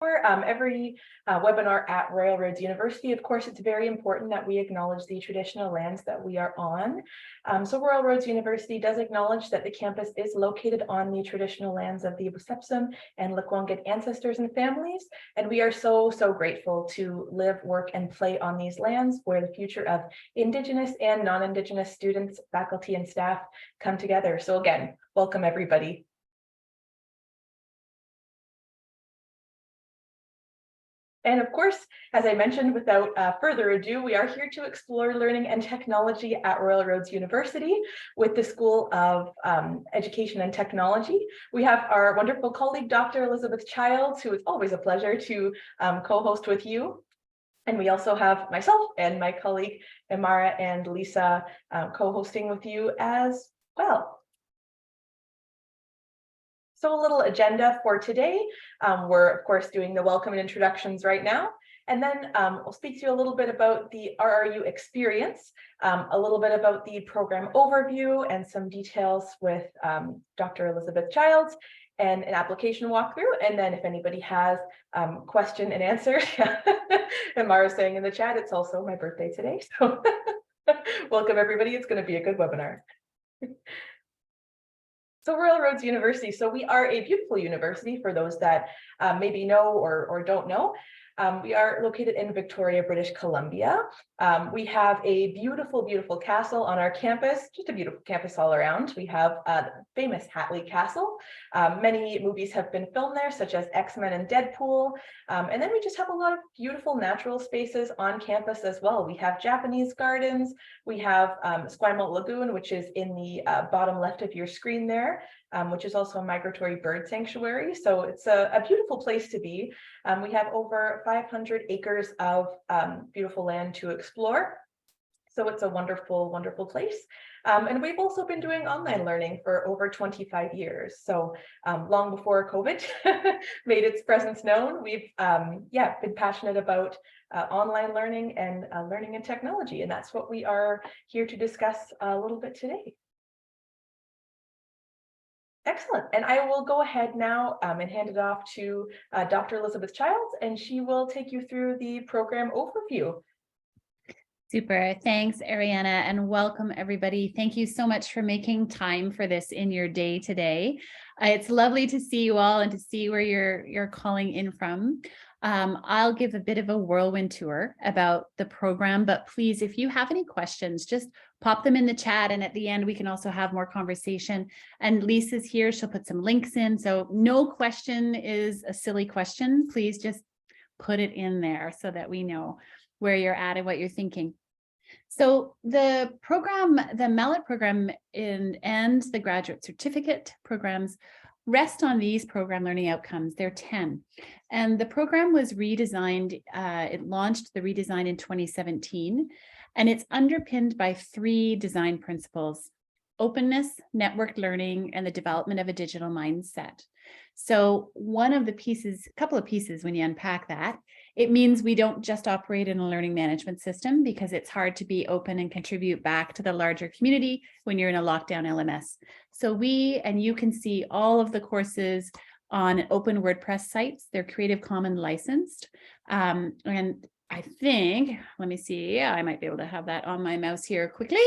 every webinar at Royal Roads University. Of course, it's very important that we acknowledge the traditional lands that we are on. So Royal Roads University does acknowledge that the campus is located on the traditional lands of the Wusepsum and Lekwungen ancestors and families. And we are so grateful to live, work, and play on these lands where the future of Indigenous and non-Indigenous students, faculty, and staff come together. So again, welcome everybody. And of course, as I mentioned, without further ado, we are here to explore learning and technology at Royal Roads University with the School of Education and Technology. We have our wonderful colleague, Dr. Elizabeth Childs, who is always a pleasure to co-host with you. And we also have myself and my colleague, Imara and Lisa, co-hosting with you as well. So a little agenda for today. We're, of course, doing the welcome and introductions right now. And then we'll speak to you a little bit about the RRU experience, a little bit about the program overview and some details with Dr. Elizabeth Childs and an application walkthrough. And then if anybody has question and answer, and Mara's saying in the chat, it's also my birthday today. So welcome everybody. It's going to be a good webinar. So Royal Roads University, so we are a beautiful university for those that maybe know or don't know. We are located in Victoria, British Columbia. We have a beautiful, beautiful castle on our campus, just a beautiful campus all around. We have the famous Hatley Castle. Many movies have been filmed there, such as X-Men and Deadpool. And then we just have a lot of beautiful natural spaces on campus as well. We have Japanese gardens. We have Esquimalt Lagoon, which is in the bottom left of your screen there, which is also a migratory bird sanctuary. So it's a beautiful place to be. We have over 500 acres of beautiful land to explore. So it's a wonderful, wonderful place. And we've also been doing online learning for over 25 years. So long before COVID made its presence known, we've been passionate about online learning and learning and technology. And that's what we are here to discuss a little bit today. Excellent. And I will go ahead now and hand it off to Dr. Elizabeth Childs, and she will take you through the program overview. Super. Thanks, Ariana, and welcome everybody. Thank you so much for making time for this in your day today. It's lovely to see you all and to see where you're calling in from. I'll give a bit of a whirlwind tour about the program, but please, if you have any questions, just pop them in the chat. And at the end, we can also have more conversation. And Lisa's here. She'll put some links in. So no question is a silly question. Please just put it in there so that we know where you're at and what you're thinking. So the program, the MALAT program and the graduate certificate programs rest on these program learning outcomes. There are 10. And the program was redesigned, it launched the redesign in 2017, and it's underpinned by 3 design principles: openness, networked learning, and the development of a digital mindset. So one of the pieces, a couple of pieces when you unpack that, it means we don't just operate in a learning management system, because it's hard to be open and contribute back to the larger community when you're in a lockdown LMS. So you can see all of the courses on open WordPress sites. They're Creative Commons licensed. And I think, let me see, I might be able to have that on my mouse here quickly.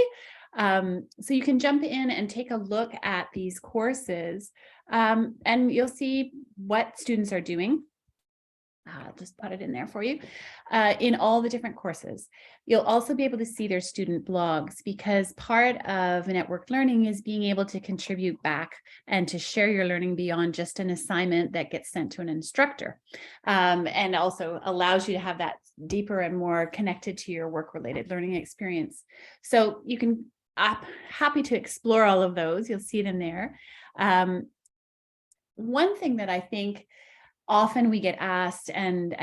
So you can jump in and take a look at these courses, and you'll see what students are doing. I'll just put it in there for you, in all the different courses. You'll also be able to see their student blogs, because part of networked learning is being able to contribute back and to share your learning beyond just an assignment that gets sent to an instructor, and also allows you to have that deeper and more connected to your work-related learning experience. So you can, happy to explore all of those. You'll see it in there. One thing that I think often we get asked, and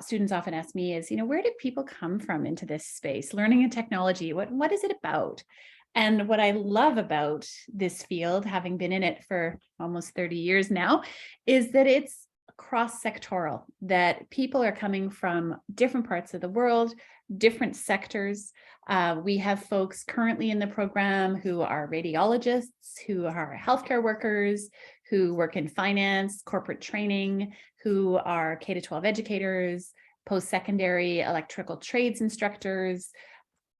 students often ask me is, where did people come from into this space, learning and technology? What is it about? And what I love about this field, having been in it for almost 30 years now, is that it's cross-sectoral, that people are coming from different parts of the world, different sectors. We have folks currently in the program who are radiologists, who are healthcare workers, who work in finance, corporate training, who are K-12 educators, post-secondary electrical trades instructors,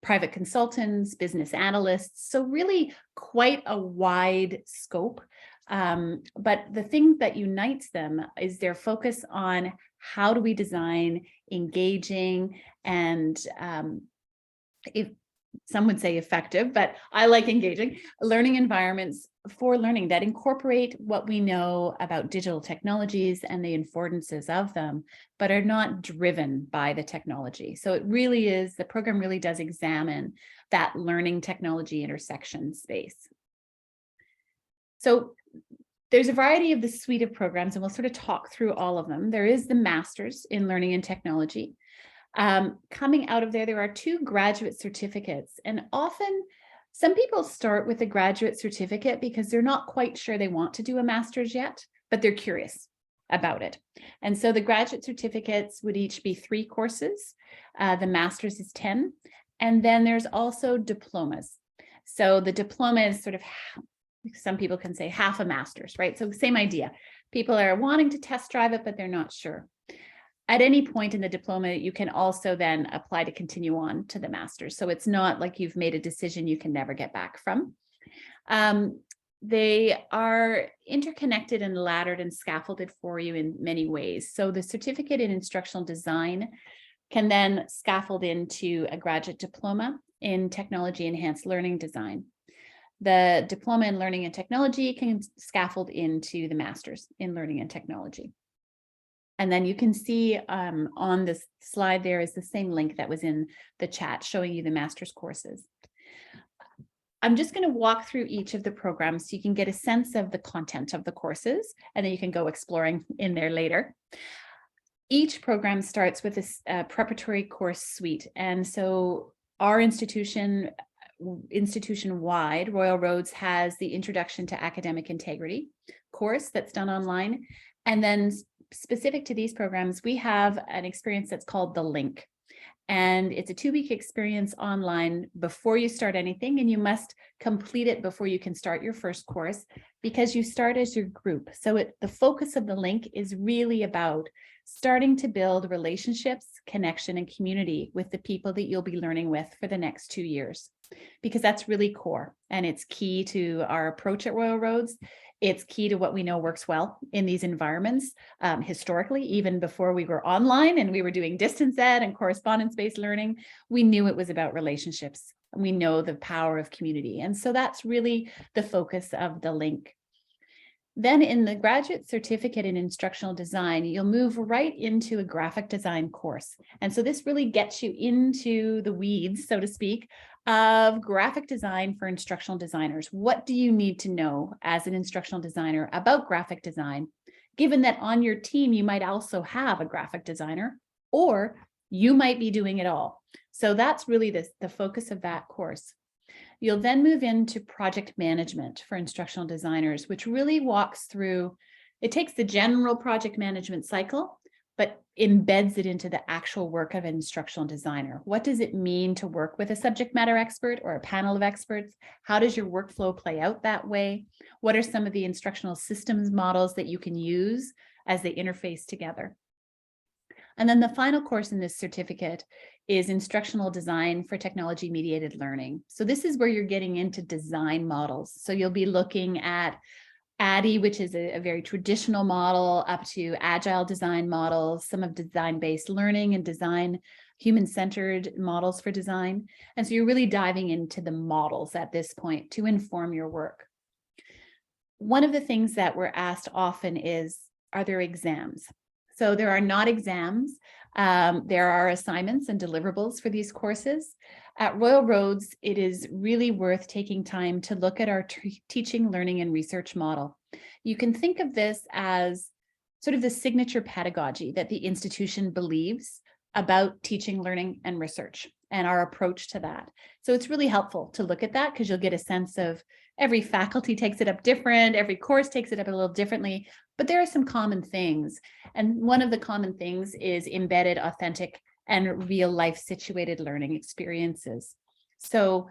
private consultants, business analysts. So really quite a wide scope. But the thing that unites them is their focus on how do we design engaging and if some would say effective, but I like engaging learning environments for learning that incorporate what we know about digital technologies and the affordances of them, but are not driven by the technology. So it really is, the program really does examine that learning technology intersection space. So there's a variety of the suite of programs, and we'll sort of talk through all of them. There is the Master's in Learning and Technology. Coming out of there, there are 2 graduate certificates, and often some people start with a graduate certificate because they're not quite sure they want to do a master's yet, but they're curious about it. And so the graduate certificates would each be 3 courses. The master's is 10, and then there's also diplomas. So the diploma is sort of, some people can say half a master's, right? So same idea. People are wanting to test drive it, but they're not sure. At any point in the diploma, you can also then apply to continue on to the master's. So it's not like you've made a decision you can never get back from. They are interconnected and laddered and scaffolded for you in many ways. So the certificate in instructional design can then scaffold into a graduate diploma in technology enhanced learning design. The diploma in learning and technology can scaffold into the master's in learning and technology. And then you can see on this slide, there is the same link that was in the chat showing you the master's courses. I'm just going to walk through each of the programs so you can get a sense of the content of the courses, and then you can go exploring in there later. Each program starts with a preparatory course suite. And so our institution-wide, Royal Roads has the Introduction to Academic Integrity course that's done online. And then specific to these programs, we have an experience that's called the Link. And it's a 2-week experience online before you start anything, and you must complete it before you can start your first course because you start as your group. So the focus of the Link is really about starting to build relationships, connection, and community with the people that you'll be learning with for the next 2 years, because that's really core and it's key to our approach at Royal Roads. It's key to what we know works well in these environments. Historically, even before we were online and we were doing distance ed and correspondence-based learning, we knew it was about relationships. We know the power of community. And so that's really the focus of the Link. Then in the graduate certificate in instructional design, you'll move right into a graphic design course. And so this really gets you into the weeds, so to speak, of graphic design for instructional designers. What do you need to know as an instructional designer about graphic design, given that on your team, you might also have a graphic designer, or you might be doing it all. So that's really the focus of that course. You'll then move into project management for instructional designers, which really walks through, it takes the general project management cycle, but embeds it into the actual work of an instructional designer. What does it mean to work with a subject matter expert or a panel of experts? How does your workflow play out that way? What are some of the instructional systems models that you can use as they interface together? And then the final course in this certificate is instructional design for technology mediated learning. So this is where you're getting into design models. So you'll be looking at ADDIE, which is a very traditional model, up to agile design models, some of design-based learning and design, human-centered models for design. And so you're really diving into the models at this point to inform your work. One of the things that we're asked often is, are there exams? So there are not exams. There are assignments and deliverables for these courses. At Royal Roads, it is really worth taking time to look at our teaching, learning, and research model. You can think of this as sort of the signature pedagogy that the institution believes about teaching, learning, and research, and our approach to that. So it's really helpful to look at that because you'll get a sense of Every faculty takes it up different, every course takes it up a little differently, but there are some common things. And one of the common things is embedded, authentic, and real life situated learning experiences. So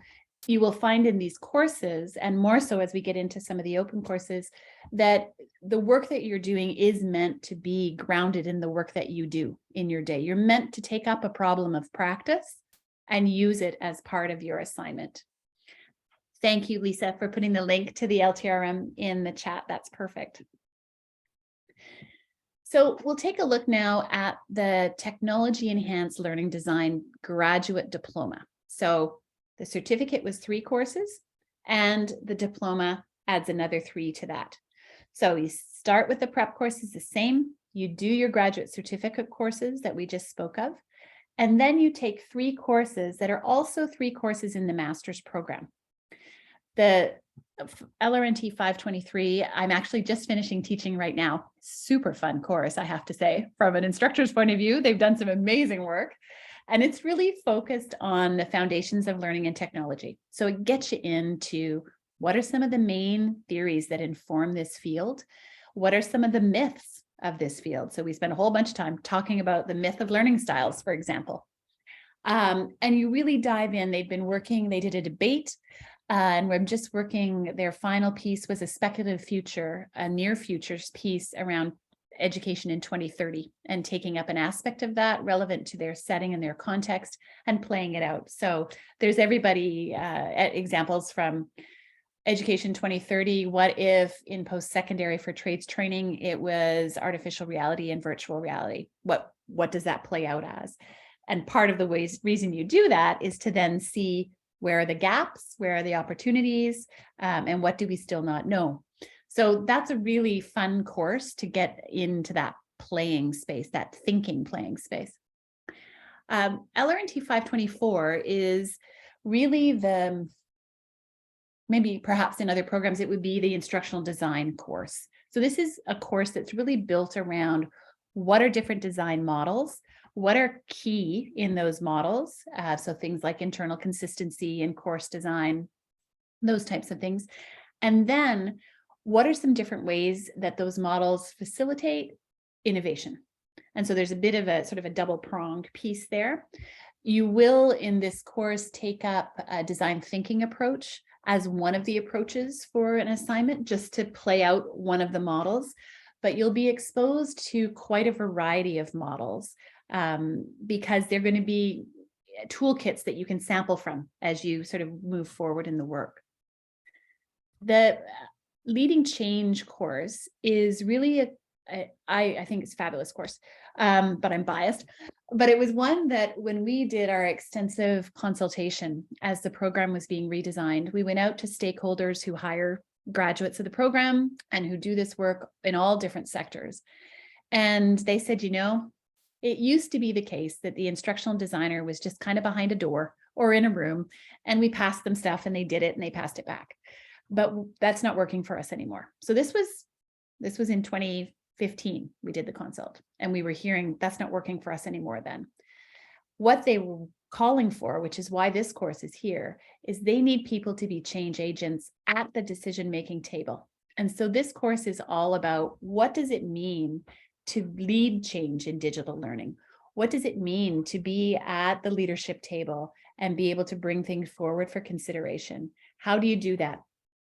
you will find in these courses, and more so as we get into some of the open courses, that the work that you're doing is meant to be grounded in the work that you do in your day. You're meant to take up a problem of practice and use it as part of your assignment. Thank you, Lisa, for putting the link to the LTRM in the chat. That's perfect. So we'll take a look now at the Technology Enhanced Learning Design Graduate Diploma. So the certificate was 3 courses, and the diploma adds another 3 to that. So you start with the prep courses the same. You do your graduate certificate courses that we just spoke of, and then you take 3 courses that are also 3 courses in the master's program. The LRNT 523, I'm actually just finishing teaching right now. Super fun course, I have to say. From an instructor's point of view, they've done some amazing work. And it's really focused on the foundations of learning and technology. So it gets you into what are some of the main theories that inform this field? What are some of the myths of this field? So we spent a whole bunch of time talking about the myth of learning styles, for example. And you really dive in. They've been working, they did a debate. And we're just working, their final piece was a speculative future, a near futures piece around education in 2030 and taking up an aspect of that relevant to their setting and their context and playing it out. So there's everybody examples from Education 2030. What if in post-secondary for trades training, it was artificial reality and virtual reality? What does that play out as? And part of the reason you do that is to then see where are the gaps, where are the opportunities, and what do we still not know? So that's a really fun course to get into that playing space, that thinking playing space. LRNT 524 is really the, maybe perhaps in other programs, it would be the instructional design course. So this is a course that's really built around what are different design models, what are key in those models? So things like internal consistency and course design, those types of things. And then what are some different ways that those models facilitate innovation? And so there's a bit of a sort of a double-pronged piece there. You will, in this course, take up a design thinking approach as one of the approaches for an assignment, just to play out one of the models. But you'll be exposed to quite a variety of models, because they're going to be toolkits that you can sample from as you sort of move forward in the work. The Leading Change course is really I think it's a fabulous course, but I'm biased. But it was one that when we did our extensive consultation as the program was being redesigned, we went out to stakeholders who hire graduates of the program and who do this work in all different sectors. And they said, you know, it used to be the case that the instructional designer was just kind of behind a door or in a room, and we passed them stuff and they did it and they passed it back. But that's not working for us anymore. So this was in 2015, we did the consult, and we were hearing that's not working for us anymore then. What they were calling for, which is why this course is here, is they need people to be change agents at the decision-making table. And so this course is all about what does it mean to lead change in digital learning? What does it mean to be at the leadership table and be able to bring things forward for consideration? How do you do that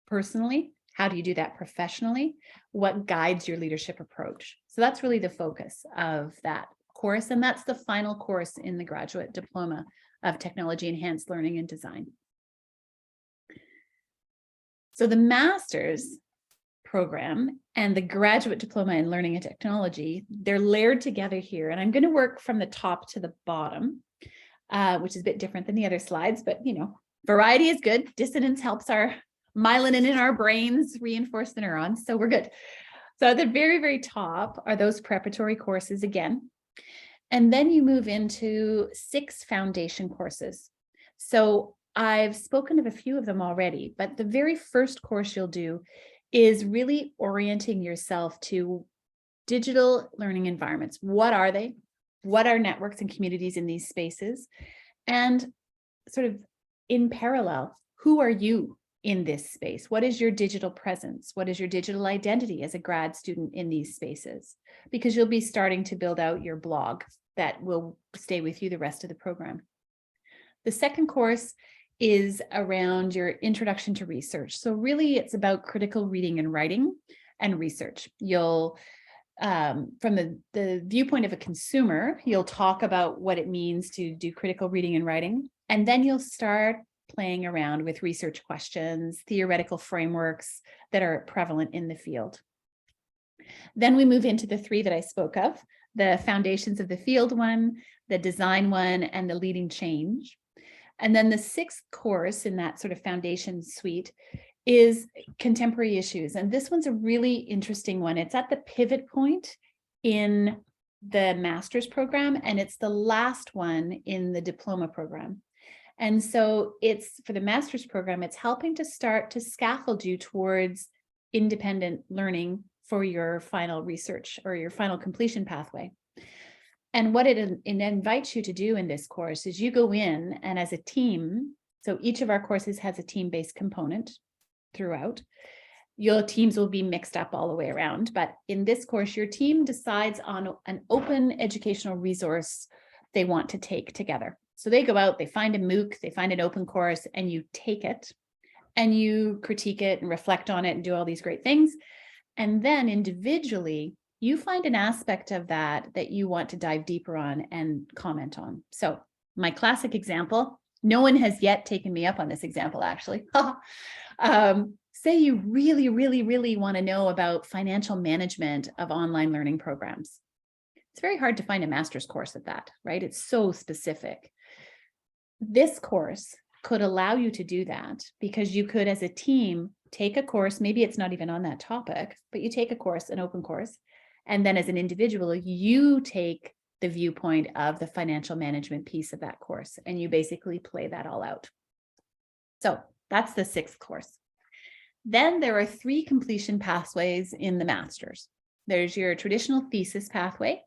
personally? How do you do that professionally? What guides your leadership approach? So that's really the focus of that course. And that's the final course in the graduate diploma of Technology Enhanced Learning and Design. So the master's program and the graduate diploma in learning and technology, they're layered together here. And I'm going to work from the top to the bottom, which is a bit different than the other slides, but you know, variety is good. Dissonance helps our myelin in our brains reinforce the neurons, so we're good. So at the very, very top are those preparatory courses again. And then you move into 6 foundation courses. So I've spoken of a few of them already, but the very first course you'll do is really orienting yourself to digital learning environments. What are they? What are networks and communities in these spaces? And sort of in parallel, who are you in this space? What is your digital presence? What is your digital identity as a grad student in these spaces? Because you'll be starting to build out your blog that will stay with you the rest of the program. The second course is around your introduction to research. So really it's about critical reading and writing and research. You'll, from the viewpoint of a consumer, you'll talk about what it means to do critical reading and writing, and then you'll start playing around with research questions, theoretical frameworks that are prevalent in the field. Then we move into the three that I spoke of, the foundations of the field one, the design one, and the leading change. And then the sixth course in that sort of foundation suite is contemporary issues. And this one's a really interesting one. It's at the pivot point in the master's program, and it's the last one in the diploma program. And so it's for the master's program, it's helping to start to scaffold you towards independent learning for your final research or your final completion pathway. And what it invites you to do in this course is you go in and as a team, so each of our courses has a team-based component throughout. Your teams will be mixed up all the way around, but in this course, your team decides on an open educational resource they want to take together. So they go out, they find a MOOC, they find an open course, and you take it and you critique it and reflect on it and do all these great things. And then individually, you find an aspect of that that you want to dive deeper on and comment on. So my classic example, no one has yet taken me up on this example, actually. Say you really, really, really want to know about financial management of online learning programs. It's very hard to find a master's course at that, right? It's so specific. This course could allow you to do that because you could, as a team, take a course, maybe it's not even on that topic, but you take a course, an open course, and then as an individual, you take the viewpoint of the financial management piece of that course, and you basically play that all out. So that's the sixth course. Then there are three completion pathways in the master's. There's your traditional thesis pathway,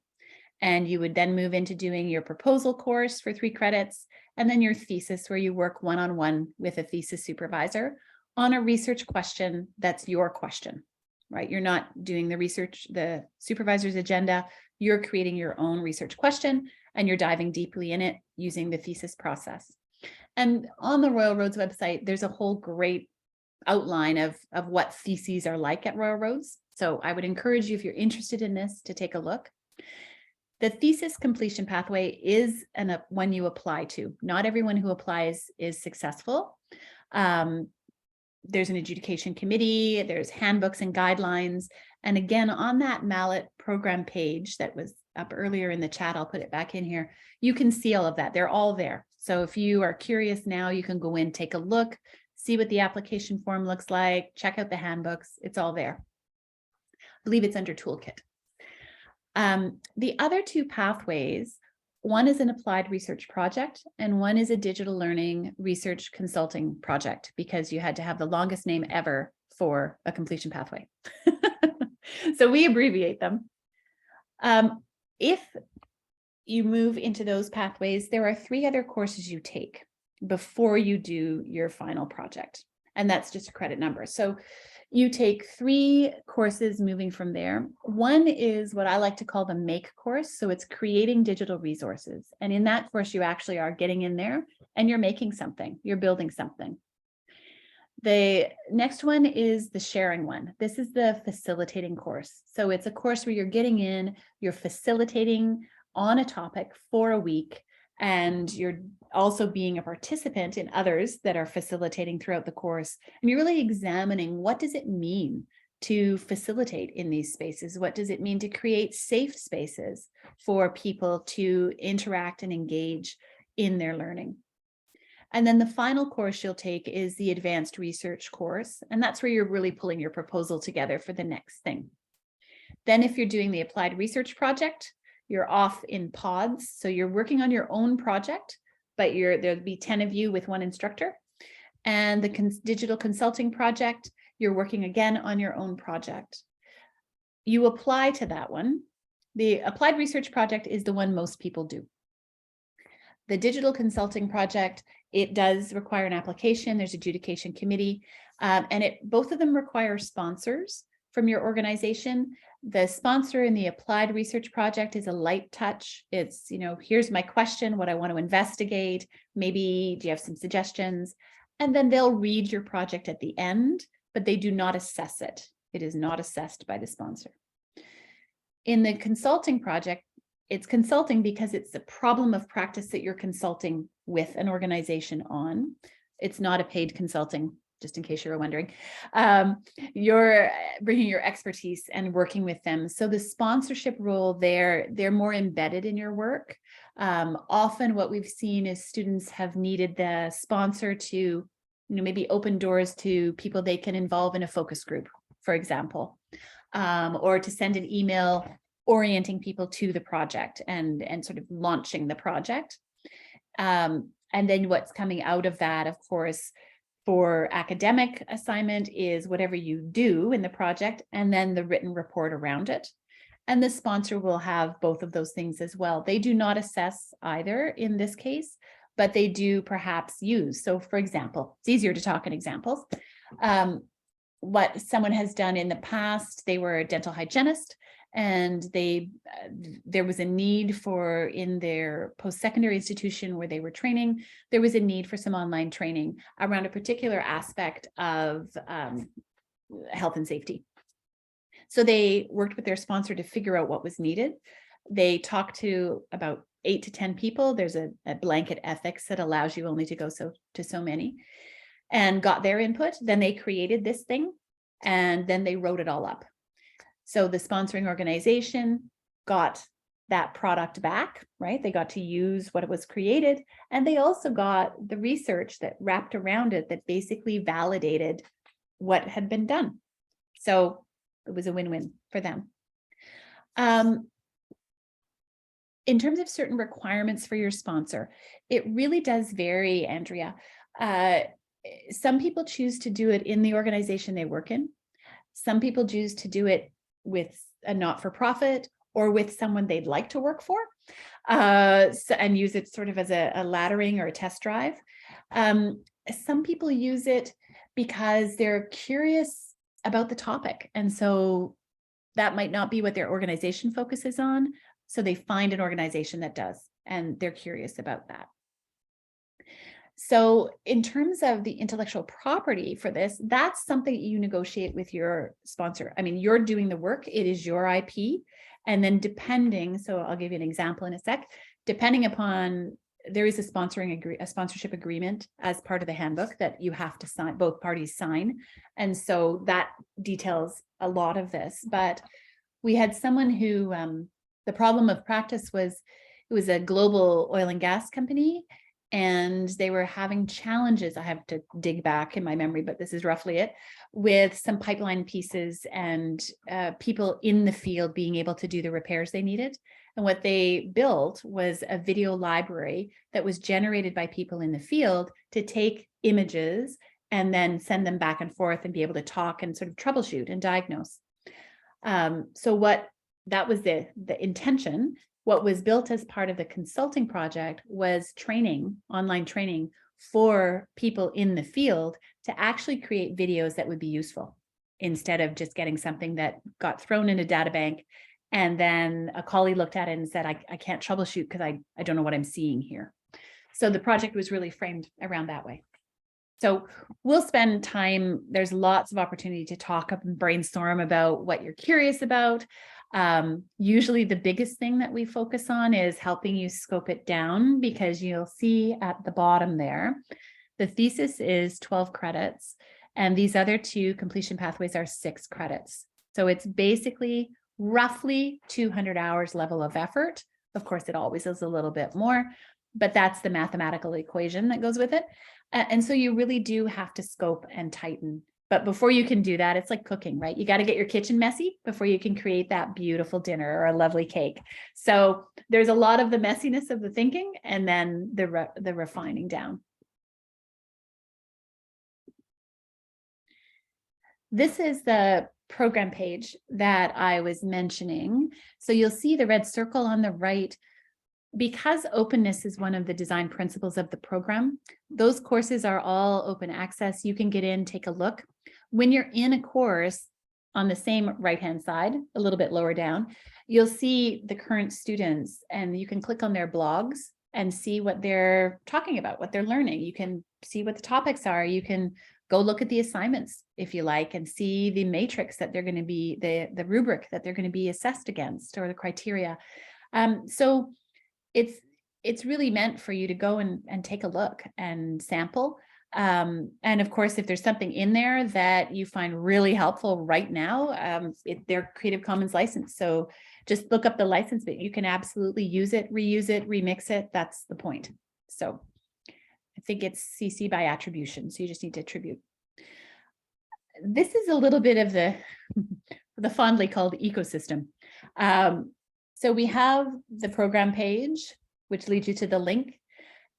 and you would then move into doing your proposal course for 3 credits, and then your thesis where you work one-on-one with a thesis supervisor on a research question that's your question, right? You're not doing the research, the supervisor's agenda, you're creating your own research question and you're diving deeply in it using the thesis process. And on the Royal Roads website, there's a whole great outline of what theses are like at Royal Roads. So I would encourage you, if you're interested in this, to take a look. The thesis completion pathway is one you apply to. Not everyone who applies is successful. There's an adjudication committee, there's handbooks and guidelines. And again, on that MALAT program page that was up earlier in the chat, I'll put it back in here, you can see all of that. They're all there. So if you are curious now, you can go in, take a look, see what the application form looks like, check out the handbooks, it's all there. I believe it's under toolkit. The other 2 pathways, one is an applied research project and one is a digital learning research consulting project, because you had to have the longest name ever for a completion pathway. So we abbreviate them. If you move into those pathways, there are 3 other courses you take before you do your final project, and that's just a credit number. So you take 3 courses moving from there. One is what I like to call the MAKE course. So it's creating digital resources. And in that course, you actually are getting in there and you're making something, you're building something. The next one is the sharing one. This is the facilitating course. So it's a course where you're getting in, you're facilitating on a topic for a week, and you're also being a participant in others that are facilitating throughout the course. And you're really examining, what does it mean to facilitate in these spaces? What does it mean to create safe spaces for people to interact and engage in their learning? And then the final course you'll take is the advanced research course. And that's where you're really pulling your proposal together for the next thing. Then if you're doing the applied research project, you're off in pods. So you're working on your own project, but there'll be 10 of you with 1 instructor. And the digital consulting project, you're working again on your own project. You apply to that one. The applied research project is the one most people do. The digital consulting project, it does require an application. There's an adjudication committee. And both of them require sponsors from your organization. The sponsor in the applied research project is a light touch. It's, here's my question, what I want to investigate. Maybe do you have some suggestions? And then they'll read your project at the end, but they do not assess it. It is not assessed by the sponsor. In the consulting project, it's consulting because it's a problem of practice that you're consulting with an organization on. It's not a paid consulting, just in case you were wondering. You're bringing your expertise and working with them. So the sponsorship role there, they're more embedded in your work. Often what we've seen is students have needed the sponsor to, maybe open doors to people they can involve in a focus group, for example, or to send an email orienting people to the project and sort of launching the project. And then what's coming out of that, of course, for academic assignment is whatever you do in the project and then the written report around it. And the sponsor will have both of those things as well. They do not assess either in this case, but they do perhaps use. So for example, it's easier to talk in examples. What someone has done in the past, they were a dental hygienist, and there was a need for, in their post-secondary institution where they were training, there was a need for some online training around a particular aspect of health and safety. So they worked with their sponsor to figure out what was needed. They talked to about 8 to 10 people. There's a blanket ethics that allows you only to go to so many, and got their input. Then they created this thing, and then they wrote it all up. So the sponsoring organization got that product back, right? They got to use what it was created, and they also got the research that wrapped around it that basically validated what had been done. So it was a win-win for them. In terms of certain requirements for your sponsor, it really does vary, Andrea. Some people choose to do it in the organization they work in. Some people choose to do it with a not-for-profit or with someone they'd like to work for, and use it sort of as a laddering or a test drive. Some people use it because they're curious about the topic. And so that might not be what their organization focuses on. So they find an organization that does, and they're curious about that. So in terms of the intellectual property for this, that's something you negotiate with your sponsor. I mean, you're doing the work, it is your IP. And then depending, so I'll give you an example in a sec, depending upon, there is a sponsorship agreement as part of the handbook that you have to sign, both parties sign. And so that details a lot of this. But we had someone who, the problem of practice was, it was a global oil and gas company, and they were having challenges. I have to dig back in my memory, but this is roughly it, with some pipeline pieces and people in the field being able to do the repairs they needed. And what they built was a video library that was generated by people in the field to take images and then send them back and forth and be able to talk and sort of troubleshoot and diagnose. So that was the intention. What was built as part of the consulting project was training, online training for people in the field to actually create videos that would be useful, instead of just getting something that got thrown in a data bank and then a colleague looked at it and said, I can't troubleshoot because I don't know what I'm seeing here. So the project was really framed around that way. So we'll spend time, there's lots of opportunity to talk and brainstorm about what you're curious about. Usually the biggest thing that we focus on is helping you scope it down, because you'll see at the bottom there, the thesis is 12 credits, and these other two completion pathways are 6 credits. So it's basically roughly 200 hours level of effort. Of course, it always is a little bit more, but that's the mathematical equation that goes with it. And so you really do have to scope and tighten. But before you can do that, it's like cooking, right? You got to get your kitchen messy before you can create that beautiful dinner or a lovely cake. So there's a lot of the messiness of the thinking, and then the refining down. This is the program page that I was mentioning. So you'll see the red circle on the right. Because openness is one of the design principles of the program, those courses are all open access. You can get in, take a look. When you're in a course, on the same right-hand side, a little bit lower down, you'll see the current students, and you can click on their blogs and see what they're talking about, what they're learning. You can see what the topics are. You can go look at the assignments if you like, and see the matrix that they're going to be, the rubric that they're going to be assessed against, or the criteria. So it's really meant for you to go and take a look and sample. And of course, if there's something in there that you find really helpful right now, they're Creative Commons licensed. So just look up the license, but you can absolutely use it, reuse it, remix it. That's the point. So I think it's CC by attribution. So you just need to attribute. This is a little bit of the fondly called ecosystem. So we have the program page, which leads you to the link.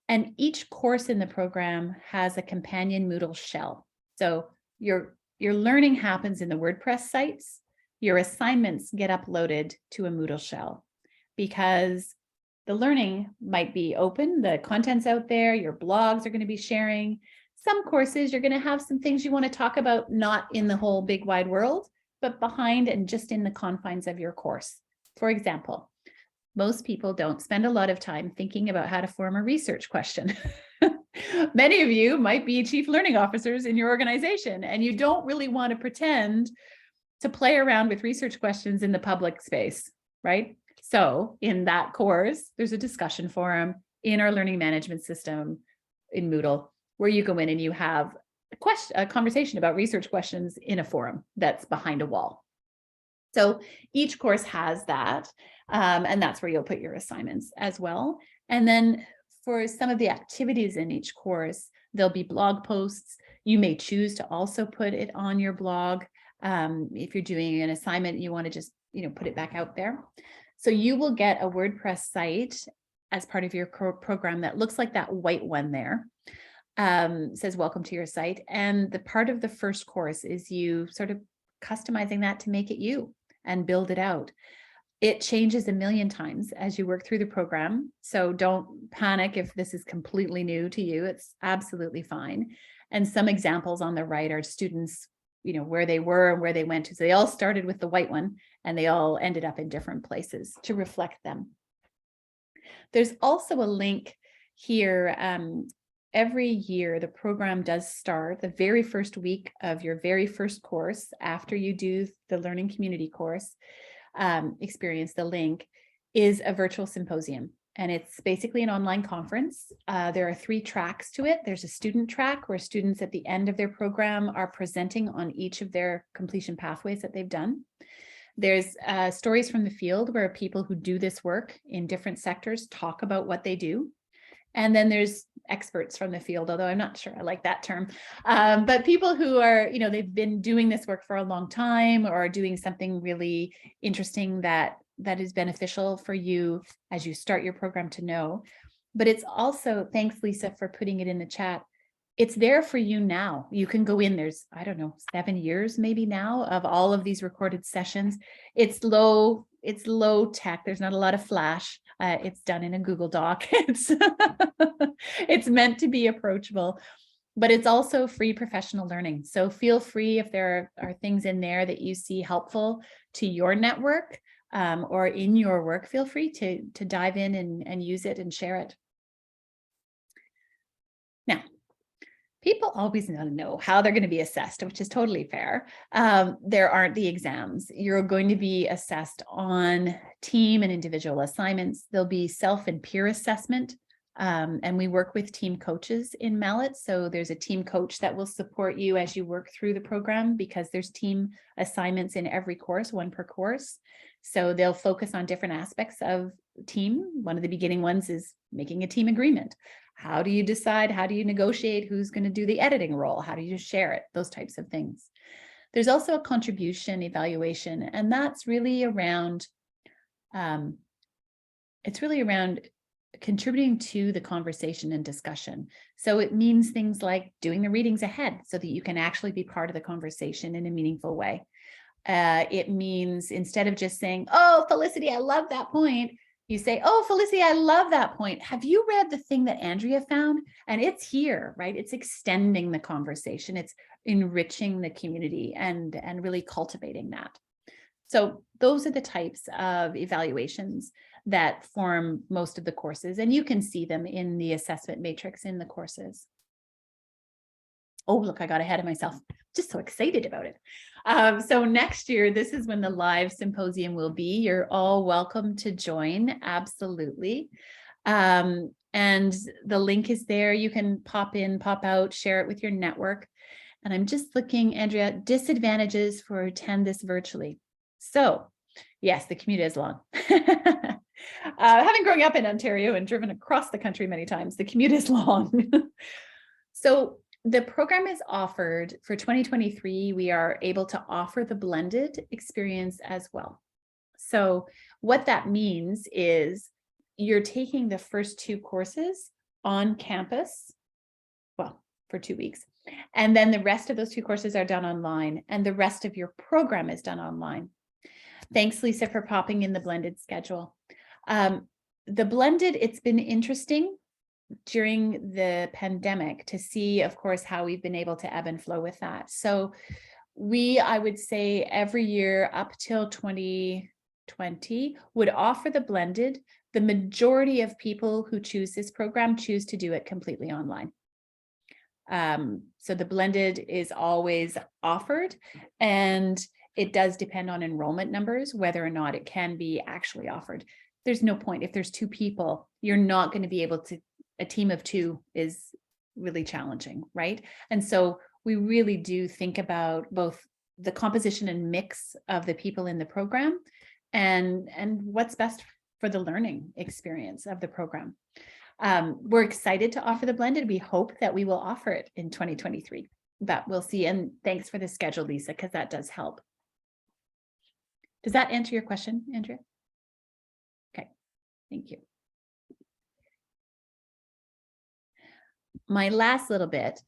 And each course in the program has a companion Moodle shell. So your learning happens in the WordPress sites. Your assignments get uploaded to a Moodle shell, because the learning might be open, the content's out there, your blogs are going to be sharing. Some courses, you're going to have some things you want to talk about, not in the whole big wide world, but behind and just in the confines of your course. For example, most people don't spend a lot of time thinking about how to form a research question. Many of you might be chief learning officers in your organization, and you don't really want to pretend to play around with research questions in the public space, right? So in that course, there's a discussion forum in our learning management system in Moodle, where you go in and you have a conversation about research questions in a forum that's behind a wall. So each course has that, and that's where you'll put your assignments as well. And then for some of the activities in each course, there'll be blog posts. You may choose to also put it on your blog. If you're doing an assignment, you want to just, put it back out there. So you will get a WordPress site as part of your program that looks like that white one there. Says welcome to your site. And the part of the first course is you sort of customizing that to make it you and build it out. It changes a million times as you work through the program. So don't panic if this is completely new to you. It's absolutely fine. And some examples on the right are students, where they were and where they went to. So they all started with the white one and they all ended up in different places to reflect them. There's also a link here. Every year, the program does start the very first week of your very first course after you do the Learning Community course experience. The link is a virtual symposium, and it's basically an online conference. There are 3 tracks to it. There's a student track where students at the end of their program are presenting on each of their completion pathways that they've done. There's stories from the field where people who do this work in different sectors talk about what they do. And then there's experts from the field, although I'm not sure I like that term, but people who are, they've been doing this work for a long time, or doing something really interesting that is beneficial for you as you start your program to know. But it's also, thanks Lisa for putting it in the chat, it's there for you now. You can go in, there's, 7 years maybe now of all of these recorded sessions. It's low tech. There's not a lot of flash. It's done in a Google Doc. It's meant to be approachable, but it's also free professional learning. So feel free, if there are things in there that you see helpful to your network or in your work, feel free to dive in and use it and share it. Now, people always want to know how they're going to be assessed, which is totally fair. There aren't the exams. You're going to be assessed on team and individual assignments. There'll be self and peer assessment. And we work with team coaches in MALAT. So there's a team coach that will support you as you work through the program, because there's team assignments in every course, 1 per course. So they'll focus on different aspects of team. One of the beginning ones is making a team agreement. How do you decide? How do you negotiate? Who's going to do the editing role? How do you share it? Those types of things. There's also a contribution evaluation, and that's really around, it's really around contributing to the conversation and discussion. So it means things like doing the readings ahead so that you can actually be part of the conversation in a meaningful way. It means, instead of just saying, oh, Felicity, I love that point, You say, oh, Felicity, I love that point. Have you read the thing that Andrea found? And it's here, right? It's extending the conversation. It's enriching the community and really cultivating that. So those are the types of evaluations that form most of the courses, and you can see them in the assessment matrix in the courses. Oh, look, I got ahead of myself. Just so excited about it. So next year, this is when the live symposium will be. You're all welcome to join. Absolutely. And the link is there. You can pop in, pop out, share it with your network. And I'm just looking, Andrea, disadvantages for attend this virtually. So yes, the commute is long. Having grown up in Ontario and driven across the country many times, the commute is long. So the program is offered for 2023. We are able to offer the blended experience as well. So what that means is you're taking the first 2 courses on campus, well, for 2 weeks. And then the rest of those 2 courses are done online, and the rest of your program is done online. Thanks, Lisa, for popping in the blended schedule. The blended, it's been interesting during the pandemic to see, of course, how we've been able to ebb and flow with that. So I would say every year up till 2020 would offer the blended. The majority of people who choose this program choose to do it completely online. So the blended is always offered, and it does depend on enrollment numbers, whether or not it can be actually offered. There's no point. If there's 2 people, you're not going to be able to, a team of 2 is really challenging, right? And so we really do think about both the composition and mix of the people in the program and what's best for the learning experience of the program. We're excited to offer the blended. We hope that we will offer it in 2023, but we'll see. And thanks for the schedule, Lisa, because that does help. Does that answer your question, Andrea? Okay, thank you. My last little bit,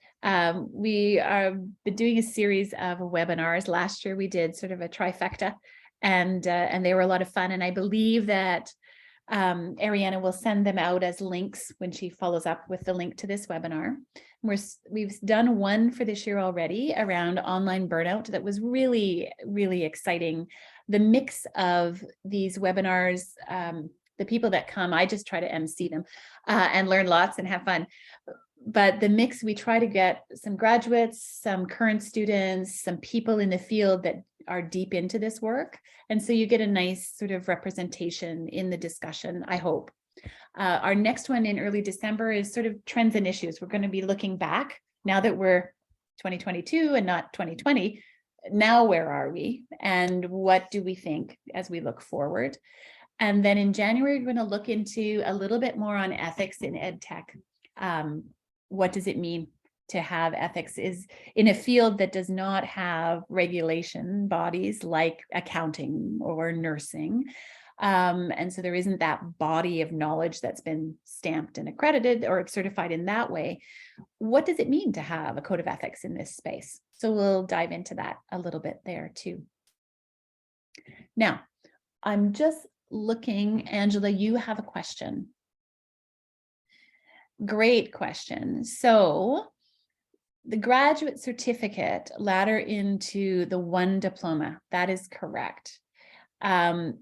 we are doing a series of webinars. Last year we did sort of a trifecta, and they were a lot of fun. And I believe that Ariana will send them out as links when she follows up with the link to this webinar. We've done one for this year already around online burnout. That was really, really exciting. The mix of these webinars, the people that come, I just try to MC them and learn lots and have fun. But the mix, we try to get some graduates, some current students, some people in the field that are deep into this work. And so you get a nice sort of representation in the discussion, I hope. Our next one in early December is sort of trends and issues. We're going to be looking back now that we're 2022 and not 2020. Now, where are we? And what do we think as we look forward? And then in January, we're going to look into a little bit more on ethics in ed tech. What does it mean to have ethics is in a field that does not have regulation bodies like accounting or nursing. And so there isn't that body of knowledge that's been stamped and accredited or certified in that way. What does it mean to have a code of ethics in this space? So we'll dive into that a little bit there too. Now, I'm just looking, Angela, you have a question. Great question. So the graduate certificate ladder into the one diploma, that is correct. Going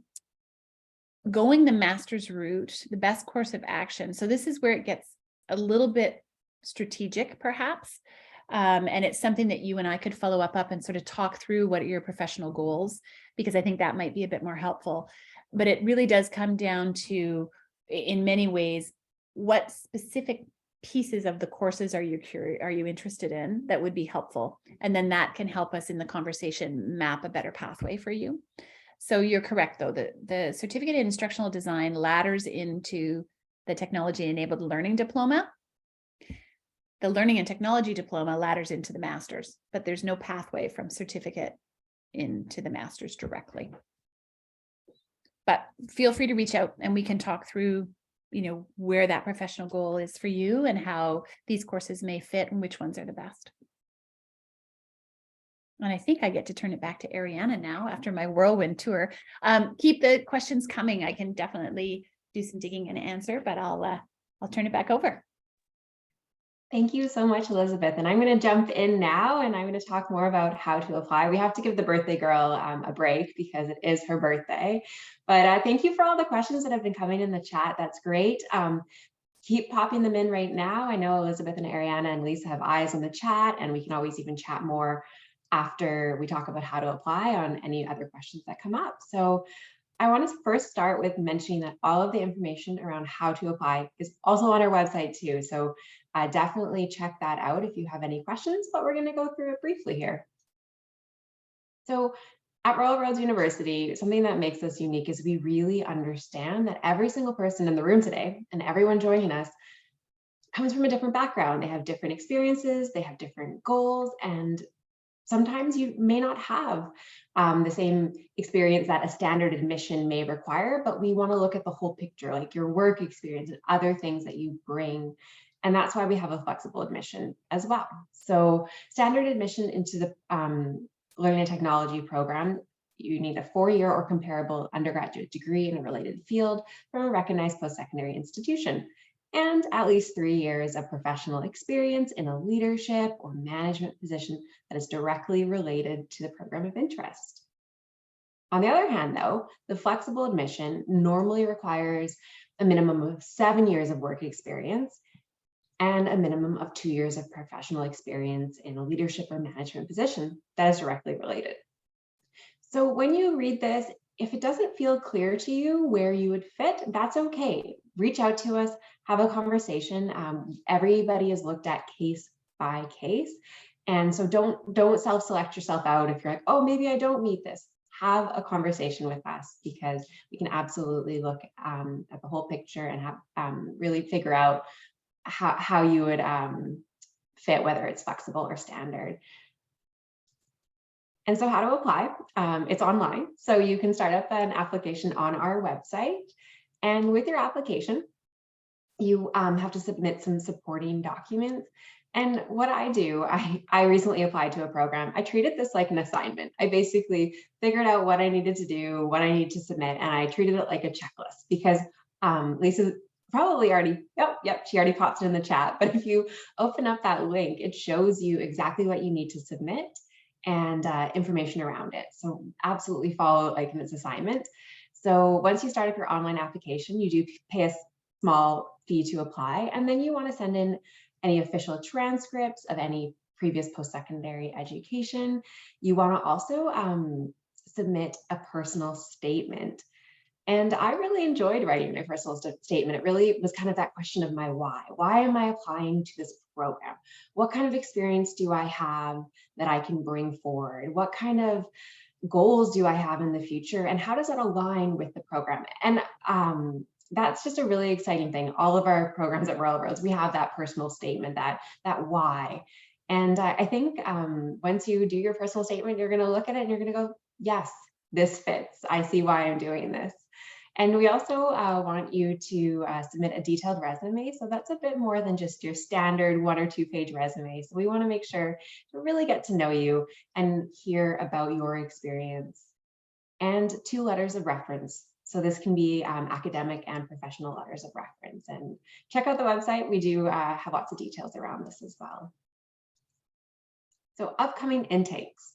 the master's route, the best course of action. So this is where it gets a little bit strategic, perhaps. And it's something that you and I could follow up and sort of talk through what are your professional goals, because I think that might be a bit more helpful. But it really does come down to, in many ways, what specific pieces of the courses are you interested in that would be helpful? And then that can help us in the conversation map a better pathway for you. So you're correct, though, the certificate in instructional design ladders into the technology-enabled learning diploma. The learning and technology diploma ladders into the master's, but there's no pathway from certificate into the master's directly. But feel free to reach out and we can talk through, you know, where that professional goal is for you and how these courses may fit and which ones are the best. And I think I get to turn it back to Ariana now after my whirlwind tour. Keep the questions coming. I can definitely do some digging and answer, but I'll turn it back over. Thank you so much, Elizabeth. And I'm going to jump in now and I'm going to talk more about how to apply. We have to give the birthday girl a break because it is her birthday. But thank you for all the questions that have been coming in the chat. That's great. Keep popping them in right now. I know Elizabeth and Ariana and Lisa have eyes on the chat, and we can always even chat more after we talk about how to apply on any other questions that come up. So I want to first start with mentioning that all of the information around how to apply is also on our website too. So definitely check that out if you have any questions, but we're going to go through it briefly here. So at Royal Roads University, something that makes us unique is we really understand that every single person in the room today and everyone joining us comes from a different background. They have different experiences, they have different goals, and sometimes you may not have the same experience that a standard admission may require, but we want to look at the whole picture, like your work experience and other things that you bring. And that's why we have a flexible admission as well. So standard admission into the Learning and Technology program, you need a 4-year or comparable undergraduate degree in a related field from a recognized post-secondary institution, and at least 3 years of professional experience in a leadership or management position that is directly related to the program of interest. On the other hand, though, the flexible admission normally requires a minimum of 7 years of work experience and a minimum of 2 years of professional experience in a leadership or management position that is directly related. So when you read this, if it doesn't feel clear to you where you would fit, that's okay. Reach out to us, have a conversation. Everybody is looked at case by case. And so don't self-select yourself out if you're like, oh, maybe I don't meet this. Have a conversation with us because we can absolutely look at the whole picture and have really figure out how you would fit, whether it's flexible or standard. And so how to apply, it's online. So you can start up an application on our website. And with your application, you have to submit some supporting documents. And what I do, I recently applied to a program. I treated this like an assignment. I basically figured out what I needed to do, what I need to submit, and I treated it like a checklist because Lisa probably already, yep, she already popped it in the chat. But if you open up that link, it shows you exactly what you need to submit and information around it. So absolutely follow like this assignment. So once you start up your online application, you do pay a small fee to apply, and then you want to send in any official transcripts of any previous post-secondary education. You want to also submit a personal statement. And I really enjoyed writing my personal statement. It really was kind of that question of my why. Why am I applying to this program? What kind of experience do I have that I can bring forward? What kind of goals do I have in the future? And how does that align with the program? And that's just a really exciting thing. All of our programs at Royal Roads, we have that personal statement, that why. And I think once you do your personal statement, you're going to look at it and you're going to go, yes, this fits. I see why I'm doing this. And we also want you to submit a detailed resume. So that's a bit more than just your standard 1 or 2 page resume. So we want to make sure to really get to know you and hear about your experience. And 2 letters of reference. So this can be academic and professional letters of reference. And check out the website. We do have lots of details around this as well. So upcoming intakes.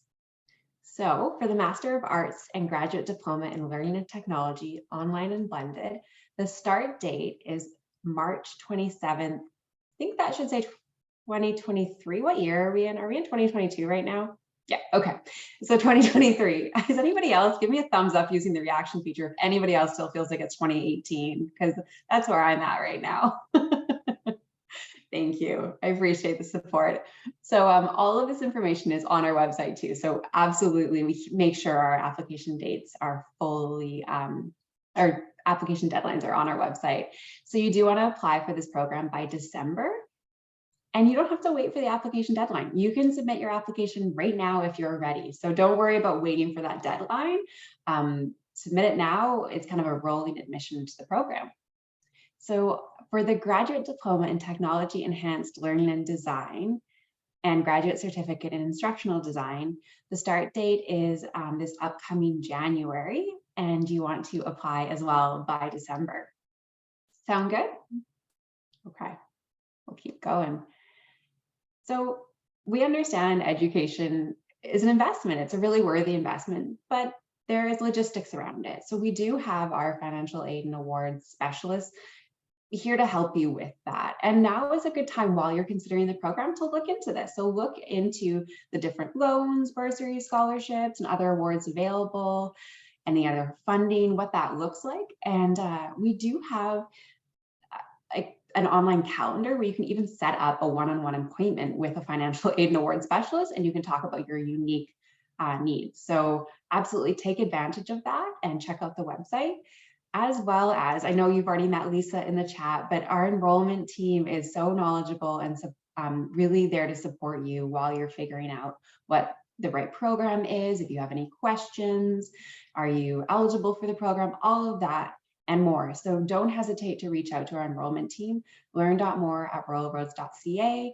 So for the Master of Arts and Graduate Diploma in Learning and Technology, online and blended, the start date is March 27th. I think that should say 2023. What year are we in? Are we in 2022 right now? Yeah, okay. So 2023. Is anybody else? Give me a thumbs up using the reaction feature if anybody else still feels like it's 2018, because that's where I'm at right now. Thank you. I appreciate the support. So all of this information is on our website too. So absolutely, we make sure our application dates are fully, our application deadlines are on our website. So you do want to apply for this program by December. And you don't have to wait for the application deadline. You can submit your application right now if you're ready. So don't worry about waiting for that deadline. Submit it now. It's kind of a rolling admission to the program. So for the Graduate Diploma in Technology Enhanced Learning and Design and Graduate Certificate in Instructional Design, the start date is this upcoming January, and you want to apply as well by December. Sound good? Okay, we'll keep going. So we understand education is an investment. It's a really worthy investment, but there is logistics around it. So we do have our financial aid and awards specialists here to help you with that. And now is a good time while you're considering the program to look into this. So look into the different loans, bursaries, scholarships, and other awards available, any other funding, what that looks like. And we do have an online calendar where you can even set up a one-on-one appointment with a financial aid and award specialist, and you can talk about your unique needs. So absolutely take advantage of that and check out the website. As well as, I know you've already met Lisa in the chat, but our enrollment team is so knowledgeable and really there to support you while you're figuring out what the right program is. If you have any questions, are you eligible for the program, all of that and more. So don't hesitate to reach out to our enrollment team. Learn more at ruralroads.ca.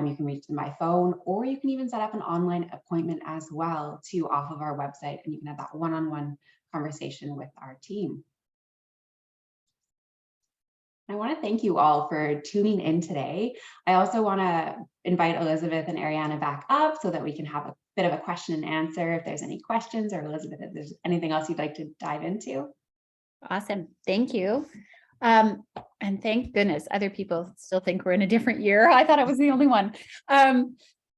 You can reach them by phone, or you can even set up an online appointment as well too off of our website, and you can have that one-on-one conversation with our team. I want to thank you all for tuning in today. I also want to invite Elizabeth and Ariana back up so that we can have a bit of a question and answer if there's any questions, or Elizabeth, if there's anything else you'd like to dive into. Awesome. Thank you. And thank goodness other people still think we're in a different year. I thought I was the only one. So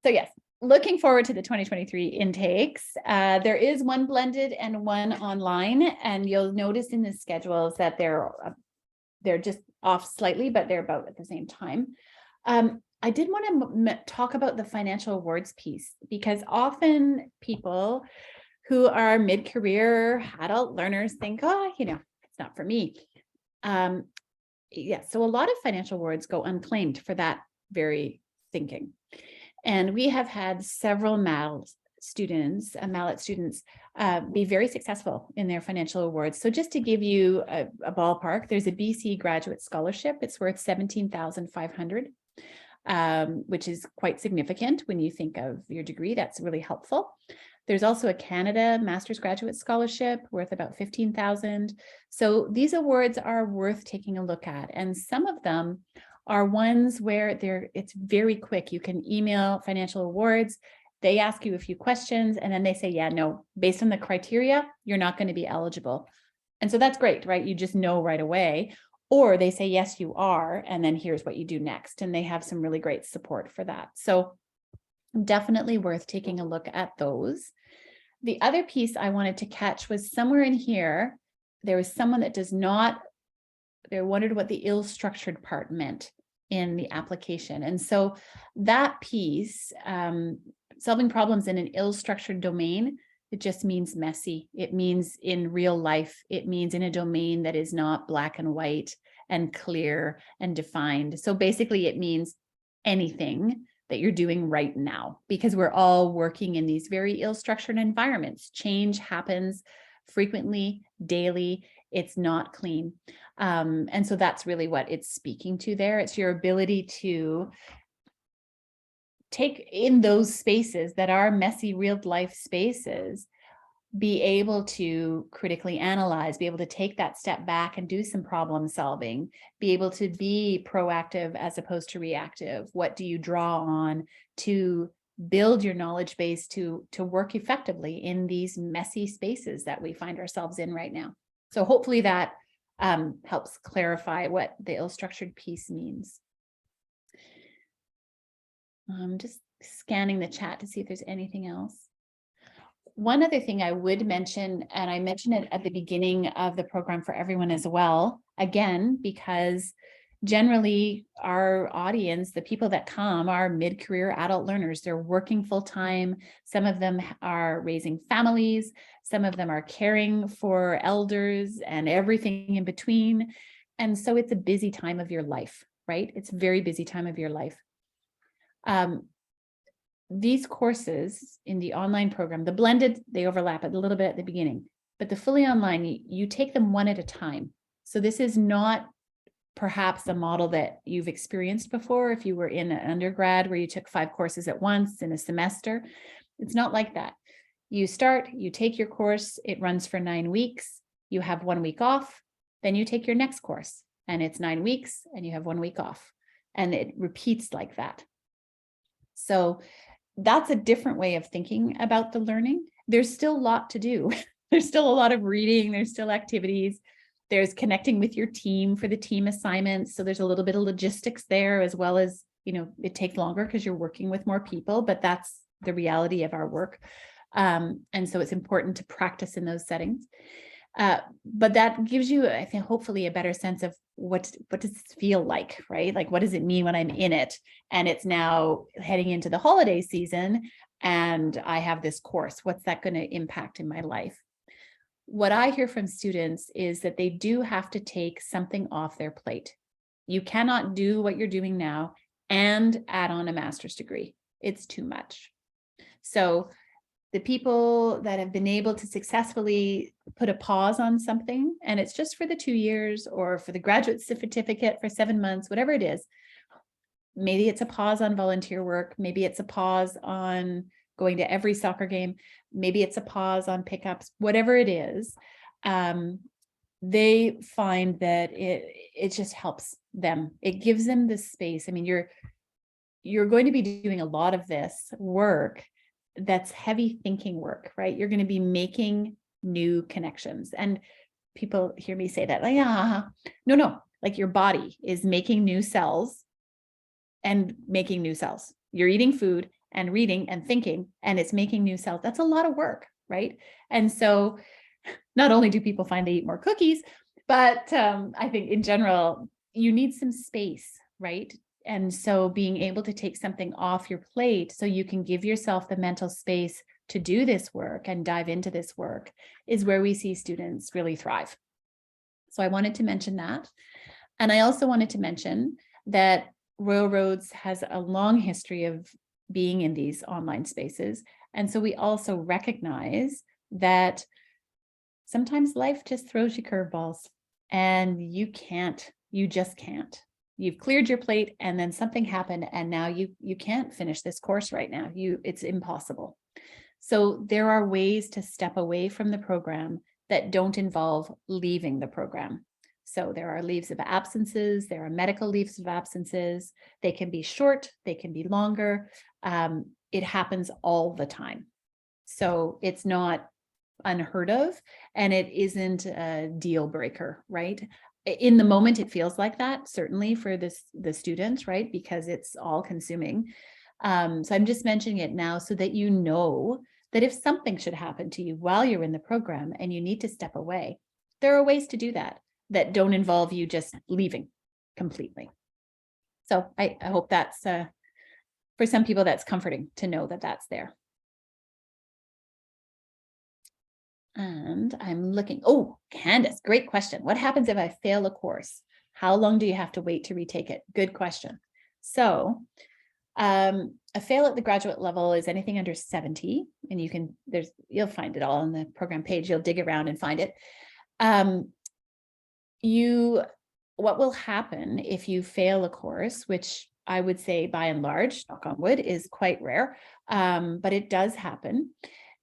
yes, looking forward to the 2023 intakes. There is one blended and one online, and you'll notice in the schedules that they're just off slightly, but they're about at the same time. I did want to talk about the financial awards piece, because often people who are mid-career adult learners think, oh, it's not for me. Yeah, so a lot of financial awards go unclaimed for that very thinking. And we have had several MALAT students be very successful in their financial awards. So just to give you a ballpark, there's a BC graduate scholarship. It's worth $17,500, which is quite significant when you think of your degree. That's really helpful. There's also a Canada Master's Graduate Scholarship worth about $15,000. So these awards are worth taking a look at. And some of them are ones where it's very quick. You can email financial awards. They ask you a few questions and then they say, yeah, no, based on the criteria, you're not going to be eligible. And so that's great, right? You just know right away. Or they say, yes, you are. And then here's what you do next. And they have some really great support for that. So definitely worth taking a look at those. The other piece I wanted to catch was somewhere in here, there was someone that they wondered what the ill-structured part meant in the application. And so that piece, solving problems in an ill-structured domain, it just means messy. It means in real life. It means in a domain that is not black and white and clear and defined. So basically it means anything that you're doing right now, because we're all working in these very ill-structured environments. Change happens frequently, daily. It's not clean. And so that's really what it's speaking to there. It's your ability to take in those spaces that are messy real life spaces, be able to critically analyze, be able to take that step back and do some problem solving, be able to be proactive as opposed to reactive. What do you draw on to build your knowledge base to work effectively in these messy spaces that we find ourselves in right now? So hopefully that helps clarify what the ill-structured piece means. I'm just scanning the chat to see if there's anything else. One other thing I would mention, and I mentioned it at the beginning of the program for everyone as well, again, because generally our audience, the people that come, are mid-career adult learners. They're working full-time. Some of them are raising families. Some of them are caring for elders and everything in between. And so it's a busy time of your life, right? It's a very busy time of your life. These courses in the online program, the blended, they overlap a little bit at the beginning, but the fully online, you take them one at a time. So this is not perhaps a model that you've experienced before. If you were in an undergrad where you took 5 courses at once in a semester, it's not like that. You start, you take your course, it runs for 9 weeks, you have 1 week off, then you take your next course. and it's 9 weeks and you have 1 week off, and it repeats like that. So that's a different way of thinking about the learning. There's still a lot to do. There's still a lot of reading. There's still activities. There's connecting with your team for the team assignments. So there's a little bit of logistics there, as well as, it takes longer because you're working with more people, but that's the reality of our work. And so it's important to practice in those settings. But that gives you, I think, hopefully a better sense of what does this feel like, right? Like, what does it mean when I'm in it? And it's now heading into the holiday season and I have this course. What's that going to impact in my life? What I hear from students is that they do have to take something off their plate. You cannot do what you're doing now and add on a master's degree. It's too much. So the people that have been able to successfully put a pause on something, and it's just for the 2 years or for the graduate certificate for 7 months, whatever it is, maybe it's a pause on volunteer work, maybe it's a pause on going to every soccer game, maybe it's a pause on pickups, whatever it is, they find that it just helps them. It gives them the space. I mean, you're going to be doing a lot of this work that's heavy thinking work, right? You're going to be making new connections. And people hear me say that, like, no, like your body is making new cells and making new cells. You're eating food and reading and thinking, and it's making new cells. That's a lot of work, right? And so not only do people find they eat more cookies, but I think in general, you need some space, right? And so being able to take something off your plate so you can give yourself the mental space to do this work and dive into this work is where we see students really thrive. So I wanted to mention that. And I also wanted to mention that Royal Roads has a long history of being in these online spaces. And so we also recognize that sometimes life just throws you curveballs and you just can't. You've cleared your plate and then something happened and now you can't finish this course right now. It's impossible. So there are ways to step away from the program that don't involve leaving the program. So there are leaves of absences, there are medical leaves of absences. They can be short, they can be longer. It happens all the time. So it's not unheard of, and it isn't a deal breaker, right? In the moment, it feels like that, certainly for the students, right? Because it's all consuming. So I'm just mentioning it now so that you know that if something should happen to you while you're in the program and you need to step away, there are ways to do that don't involve you just leaving completely. So I hope that's, for some people, that's comforting to know that that's there. And I'm looking, oh, Candace, great question. What happens if I fail a course? How long do you have to wait to retake it? Good question. So a fail at the graduate level is anything under 70, and you'll find it all on the program page. You'll dig around and find it. What will happen if you fail a course, which I would say by and large, knock on wood, is quite rare, but it does happen.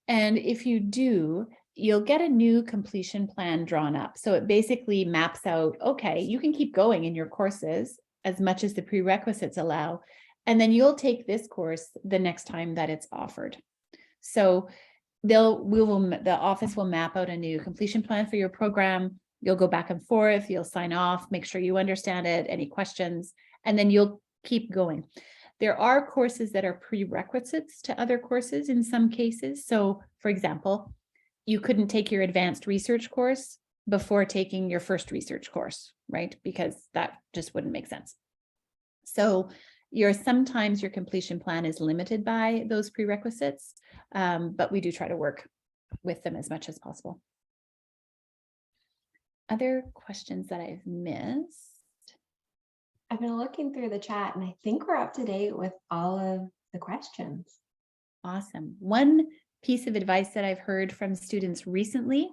And if you do, you'll get a new completion plan drawn up. So it basically maps out, okay, you can keep going in your courses as much as the prerequisites allow, and then you'll take this course the next time that it's offered. So the office will map out a new completion plan for your program. You'll go back and forth, you'll sign off, make sure you understand it, any questions, and then you'll keep going. There are courses that are prerequisites to other courses in some cases. So for example, you couldn't take your advanced research course before taking your first research course, right? Because that just wouldn't make sense. So sometimes your completion plan is limited by those prerequisites, but we do try to work with them as much as possible. Other questions that I've missed? I've been looking through the chat and I think we're up to date with all of the questions. Awesome. One piece of advice that I've heard from students recently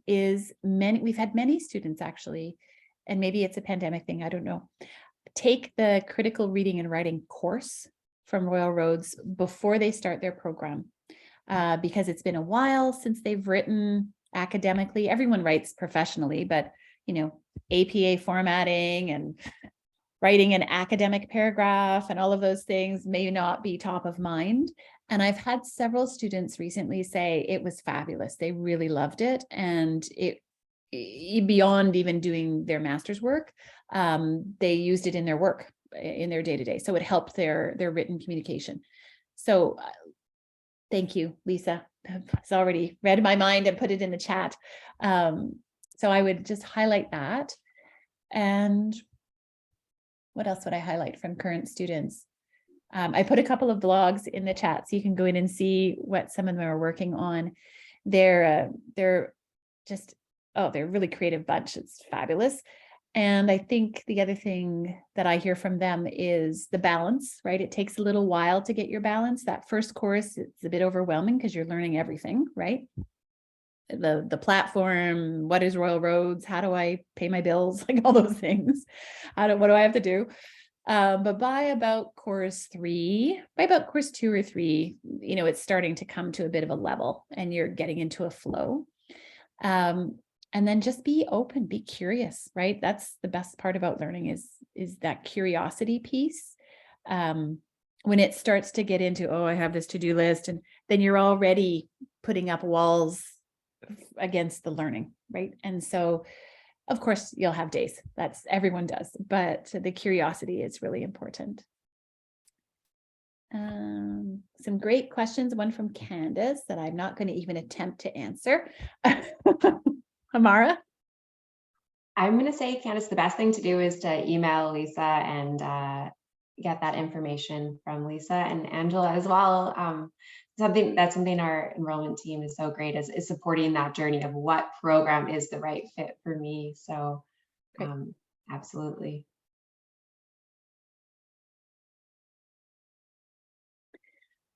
is we've had many students actually, and maybe it's a pandemic thing, I don't know, take the critical reading and writing course from Royal Roads before they start their program, because it's been a while since they've written academically. Everyone writes professionally, but APA formatting and writing an academic paragraph and all of those things may not be top of mind. And I've had several students recently say it was fabulous. They really loved it. And it beyond even doing their master's work, they used it in their work, in their day-to-day. So it helped their written communication. So thank you, Lisa. It's already read my mind and put it in the chat. So I would just highlight that. And what else would I highlight from current students? I put a couple of blogs in the chat so you can go in and see what some of them are working on. They're just, oh, they're a really creative bunch. It's fabulous. And I think the other thing that I hear from them is the balance, right? It takes a little while to get your balance. That first course, it's a bit overwhelming because you're learning everything, right? The platform, what is Royal Roads? How do I pay my bills? Like all those things. What do I have to do? But by about course 2 or 3, you know, it's starting to come to a bit of a level and you're getting into a flow. And then just be open, be curious, right? That's the best part about learning is that curiosity piece. When it starts to get into, oh, I have this to-do list, and then you're already putting up walls against the learning, right? And so, of course, you'll have days. That's everyone does, but the curiosity is really important. Some great questions. One from Candace that I'm not going to even attempt to answer. Amara? I'm going to say, Candace, the best thing to do is to email Lisa and get that information from Lisa and Angela as well. Something our enrollment team is so great is supporting that journey of what program is the right fit for me. So absolutely.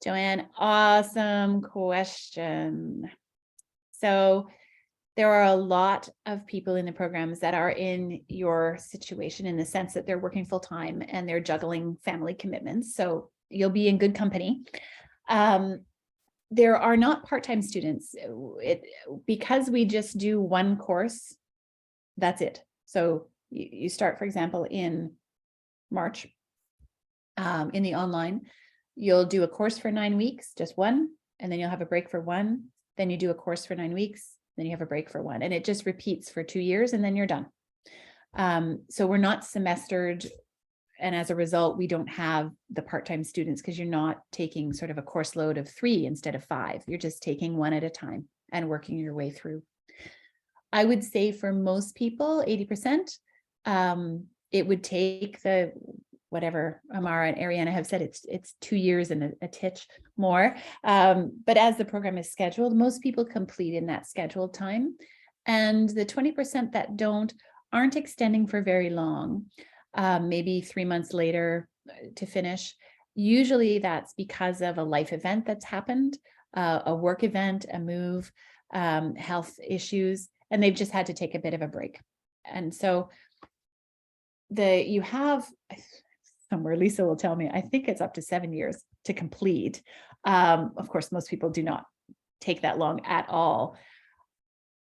Joanne, awesome question. So there are a lot of people in the programs that are in your situation in the sense that they're working full time and they're juggling family commitments. So you'll be in good company. There are not part-time students. Because we just do one course, that's it. So you start, for example, in March in the online, you'll do a course for 9 weeks, just one, and then you'll have a break for one. Then you do a course for 9 weeks. Then you have a break for one, and it just repeats for 2 years and then you're done. So we're not semestered. And as a result, we don't have the part-time students because you're not taking sort of a course load of 3 instead of 5. You're just taking one at a time and working your way through. I would say for most people, 80%, it would take the whatever Amara and Ariana have said, it's 2 years and a titch more. But as the program is scheduled, most people complete in that scheduled time. And the 20% that aren't extending for very long, maybe 3 months later to finish. Usually that's because of a life event that's happened, a work event, a move, health issues, and they've just had to take a bit of a break. And so you have somewhere, Lisa will tell me, I think it's up to 7 years to complete. Of course, most people do not take that long at all.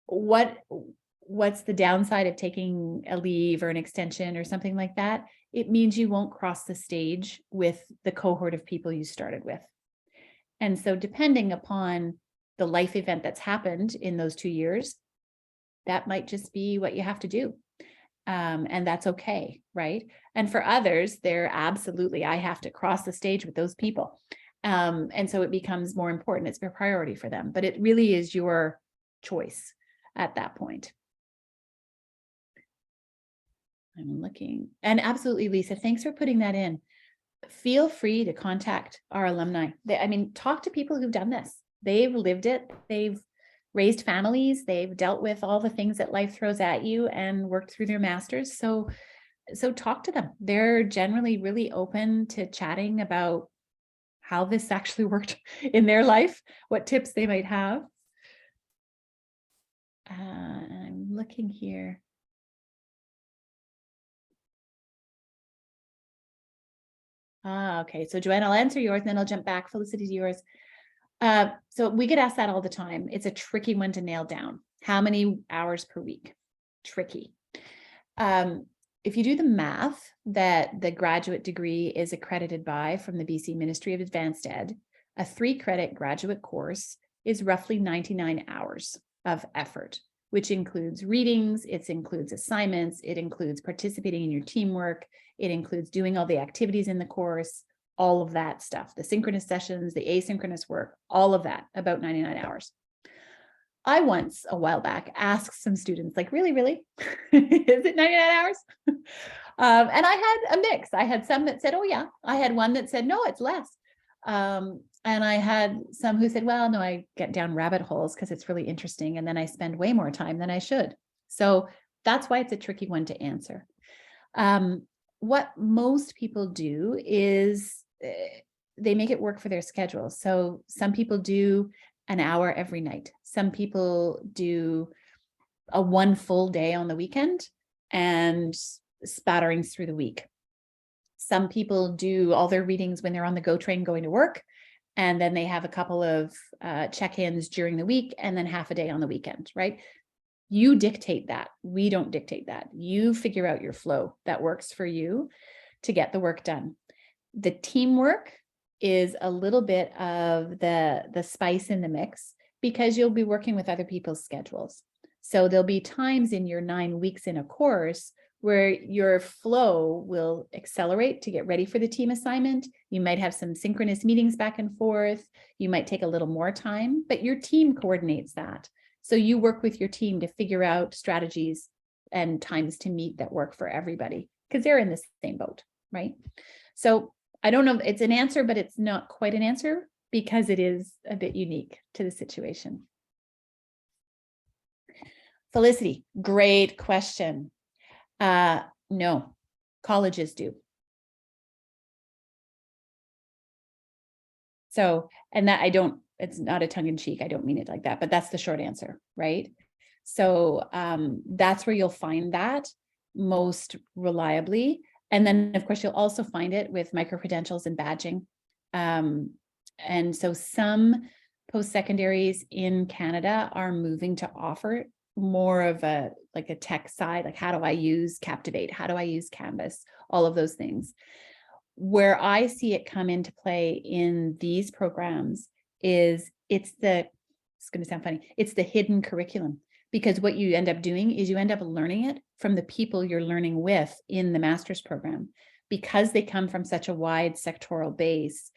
What's the downside of taking a leave or an extension or something like that? It means you won't cross the stage with the cohort of people you started with. And so depending upon the life event that's happened in those 2 years, that might just be what you have to do. And that's okay, right? And for others, they're absolutely, I have to cross the stage with those people. And so it becomes more important. It's a priority for them, but it really is your choice at that point. I'm looking, and absolutely, Lisa, thanks for putting that in. Feel free to contact our alumni. Talk to people who've done this. They've lived it. They've raised families. They've dealt with all the things that life throws at you and worked through their masters. So talk to them. They're generally really open to chatting about how this actually worked in their life, what tips they might have. I'm looking here. Okay. So Joanne, I'll answer yours and then I'll jump back. Felicity, to yours. So we get asked that all the time. It's a tricky one to nail down. How many hours per week? Tricky. If you do the math that the graduate degree is accredited by from the BC Ministry of Advanced Ed, a 3-credit graduate course is roughly 99 hours of effort, which includes readings, it includes assignments, it includes participating in your teamwork, it includes doing all the activities in the course, all of that stuff, the synchronous sessions, the asynchronous work, all of that, about 99 hours. I once, a while back, asked some students, like, really? Is it 99 hours? And I had a mix. I had some that said, oh yeah. I had one that said, no, it's less. And I had some who said, well, no, I get down rabbit holes because it's really interesting. And then I spend way more time than I should. So that's why it's a tricky one to answer. What most people do is they make it work for their schedule. So some people do an hour every night. Some people do a 1 full day on the weekend and spatterings through the week. Some people do all their readings when they're on the GO train going to work, and then they have a couple of check-ins during the week and then half a day on the weekend, right? You dictate that. We don't dictate that. You figure out your flow that works for you to get the work done. The teamwork is a little bit of the spice in the mix because you'll be working with other people's schedules. So there'll be times in your 9 weeks in a course where your flow will accelerate to get ready for the team assignment. You might have some synchronous meetings back and forth. You might take a little more time, but your team coordinates that. So you work with your team to figure out strategies and times to meet that work for everybody because they're in the same boat, right? So I don't know if it's an answer, but it's not quite an answer because it is a bit unique to the situation. Felicity, great question. No, colleges do. So, and that it's not a tongue in cheek. I don't mean it like that, but that's the short answer, right? So that's where you'll find that most reliably. And then of course, you'll also find it with micro-credentials and badging. And so some post-secondaries in Canada are moving to offer more of a tech side, like how do I use Captivate? How do I use Canvas? All of those things. Where I see it come into play in these programs is it's going to sound funny, it's the hidden curriculum. Because what you end up doing is you end up learning it from the people you're learning with in the master's program. Because they come from such a wide sectoral base,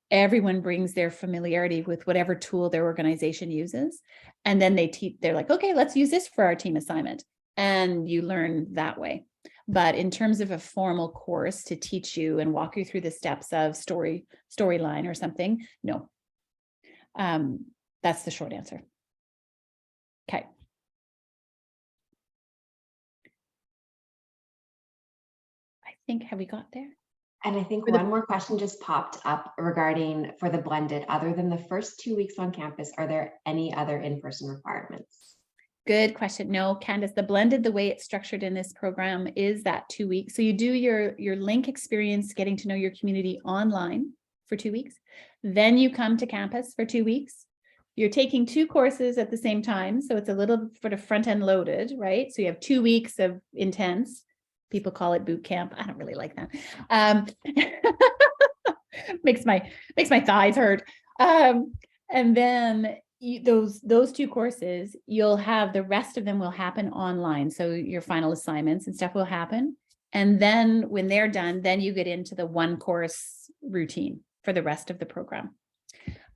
everyone brings their familiarity with whatever tool their organization uses. And then they're like, okay, let's use this for our team assignment. And you learn that way. But in terms of a formal course to teach you and walk you through the steps of storyline or something, no. That's the short answer. Okay. I think, have we got there? And I think one more question just popped up regarding for the blended, other than the first 2 weeks on campus, are there any other in-person requirements? Good question. No, Candace, the blended, the way it's structured in this program is that 2 weeks. So you do your link experience, getting to know your community online for 2 weeks. Then you come to campus for 2 weeks. You're taking 2 courses at the same time. So it's a little sort of front end loaded, right? So you have 2 weeks of intense. People call it boot camp. I don't really like that. Makes my thighs hurt. And then those 2 courses, you'll have the rest of them will happen online. So your final assignments and stuff will happen. And then when they're done, then you get into the 1 course routine for the rest of the program.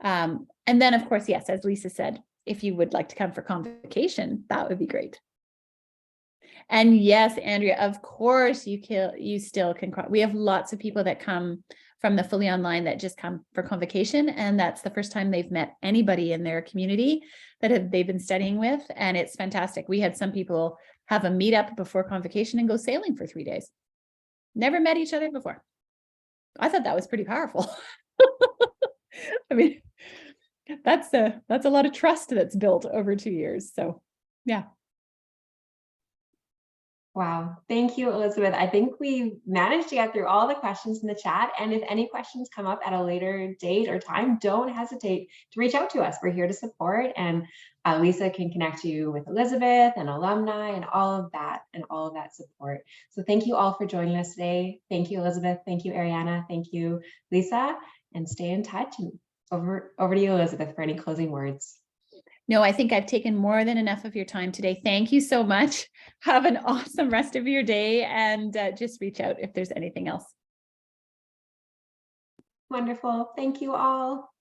And then of course, yes, as Lisa said, if you would like to come for convocation, that would be great. And yes, Andrea, of course you still can. We have lots of people that come from the fully online that just come for convocation, and that's the first time they've met anybody in their community that they've been studying with, and it's fantastic. We had some people have a meetup before convocation and go sailing for 3 days. Never met each other before. I thought that was pretty powerful. I mean, that's a lot of trust that's built over 2 years. So, yeah. Wow. Thank you, Elizabeth. I think we managed to get through all the questions in the chat. And if any questions come up at a later date or time, don't hesitate to reach out to us. We're here to support, and Lisa can connect you with Elizabeth and alumni and all of that support. So thank you all for joining us today. Thank you, Elizabeth. Thank you, Ariana. Thank you, Lisa, and stay in touch. And over to you, Elizabeth, for any closing words. No, I think I've taken more than enough of your time today. Thank you so much. Have an awesome rest of your day, and just reach out if there's anything else. Wonderful. Thank you all.